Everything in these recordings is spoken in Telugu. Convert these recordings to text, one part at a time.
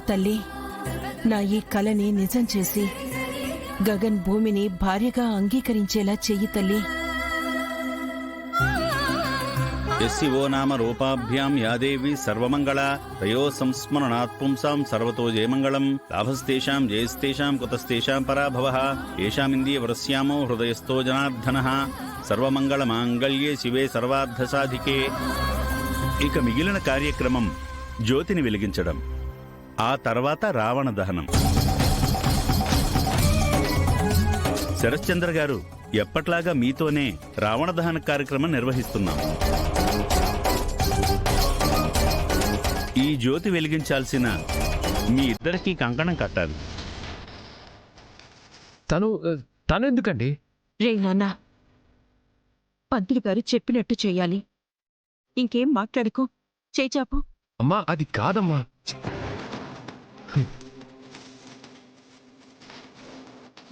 తల్లి, నా ఈ కలని నిజం చేసి గగన్ భూమిని భార్యగా అంగీకరించేలా చెయ్యి తల్లి. యస్సివో నామ రూపాభ్యాం యాదేవి సర్వమంగళ తయో సంస్మరణాత్ పుంసాం సర్వతో జయమంగళం లాభస్తేషాం జయస్తేషాం కుతస్తేషాం పరాభవః ఏషామింద్రియ వరస్యామో హృదయస్థో జనార్దనః సర్వమంగళ మాంగళ్యే శివే సర్వార్థ సాధికే. ఇక మిగిలిన కార్యక్రమం జ్యోతిని వెలిగించడం, ఆ తర్వాత రావణ దహనం. శరశ్చంద్ర గారు, ఎప్పట్లాగా మీతోనే రావణ దహన కార్యక్రమం నిర్వహిస్తున్నాం. ఈ జ్యోతి వెలిగించాల్సిన మీ ఇద్దరికీ కంకణం కట్టాలి. తను ఎందుకండి? రే నాన్న, పంతులు గారు చెప్పినట్టు చెయ్యాలి. ఇంకేం మాట్లాడుకో, చేచాపు. అమ్మా, అది కాదమ్మా.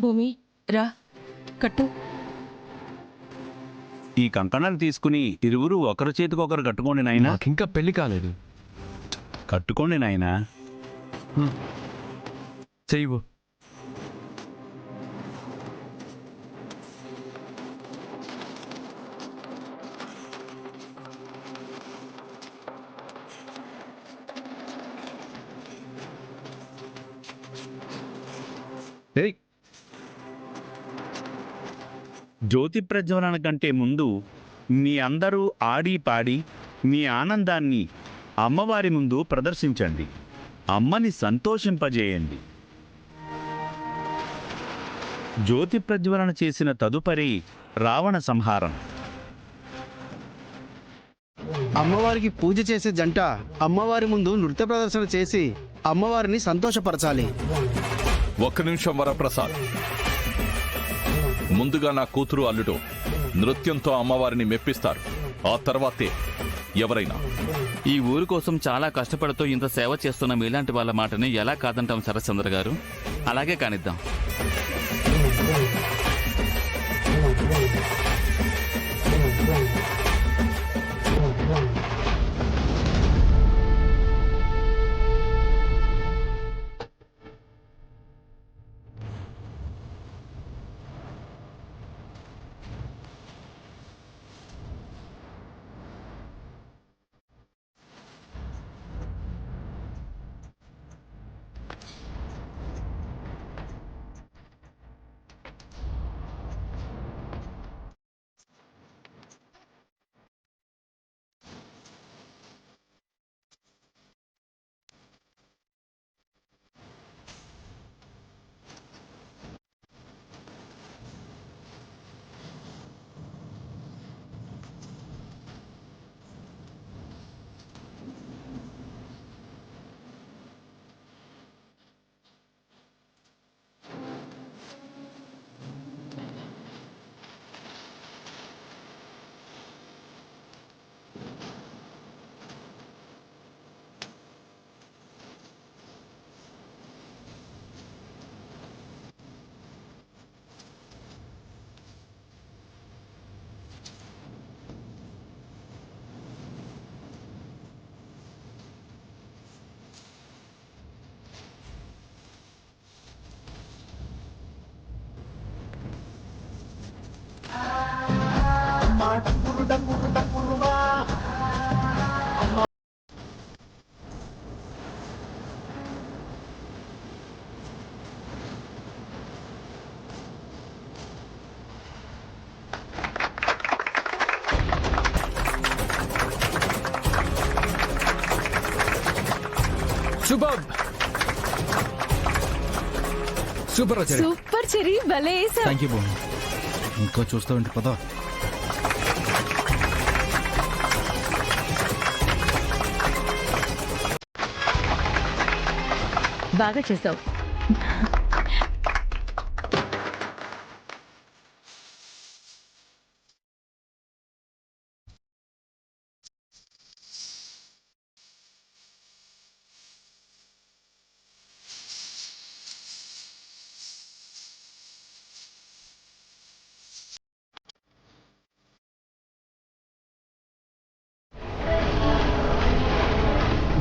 భూమి రా, కట్టు. ఈ కంకణాలు తీసుకుని ఇరువురు ఒకరి చేతికొకరు కట్టుకోండి నాయనా. ఇంకా పెళ్లి కాలేదు. కట్టుకోండి నాయనా. చెయ్యవు. జ్యోతి ప్రజ్వలన కంటే ముందు మీ అందరూ ఆడి పాడి మీ ఆనందాన్ని అమ్మవారి ముందు ప్రదర్శించండి. అమ్మని సంతోషింపజేయండి. జ్యోతి ప్రజ్వలన చేసిన తదుపరి రావణ సంహారం. అమ్మవారికి పూజ చేసే జంట అమ్మవారి ముందు నృత్య ప్రదర్శన చేసి అమ్మవారిని సంతోషపరచాలి. ఒక్క నిమిషం వరప్రసాద్. ముందుగా నా కూతురు అల్లుడు నృత్యంతో అమ్మవారిని మెప్పిస్తారు. ఆ తర్వాతే ఎవరైనా. ఈ ఊరు కోసం చాలా కష్టపడుతూ ఇంత సేవ చేస్తున్న మీలాంటి వాళ్ళ మాటని ఎలా కాదంటాం శరశ్చంద్ర గారు? అలాగే కానిద్దాం. సూపర్ సూపర్ సూపర్ చెరి, భలే వేసావ్. థ్యాంక్ యూ భూమి. ఇంకో చూస్తామంటే పదా. బాగా చేసావు.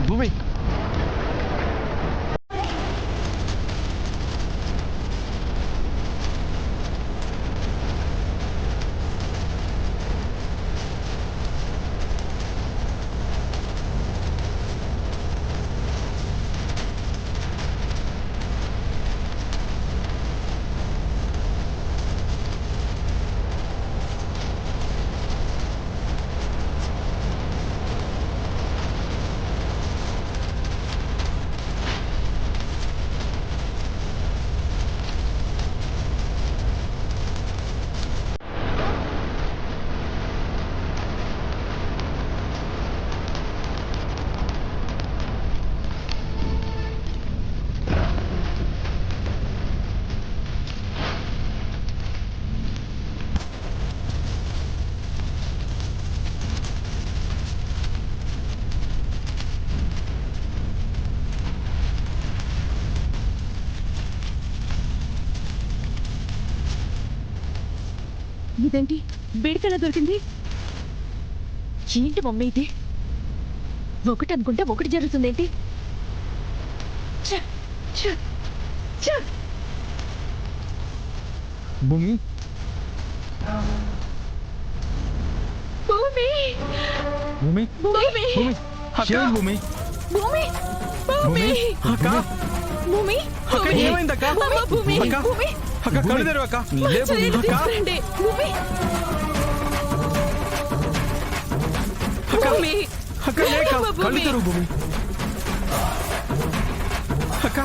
భూమి ఇదేంటి బీడికెలా దొరికింది? ఏంటి మమ్మీ ఇది? ఒకటి అనుకుంటే ఒకటి జరుగుతుందేంటి? ఛ! ఛ! ఛ! భూమి భూమి భూమి భూమి భూమి ఏమైంది భూమి భూమి భూమి అక్క భూమి అక్క ఏమైంది అక్క అమ్మ, భూమి అక్క భూమి అక్క కళ్ళు తెరువు అక్క లే భూమి మంచినీళ్ళు అక్క తీసుకురండి. భూమి అక్క భూమి అక్క లే అక్క అమ్మ, కళ్ళు భూమి. తెరువు భూమి అక్క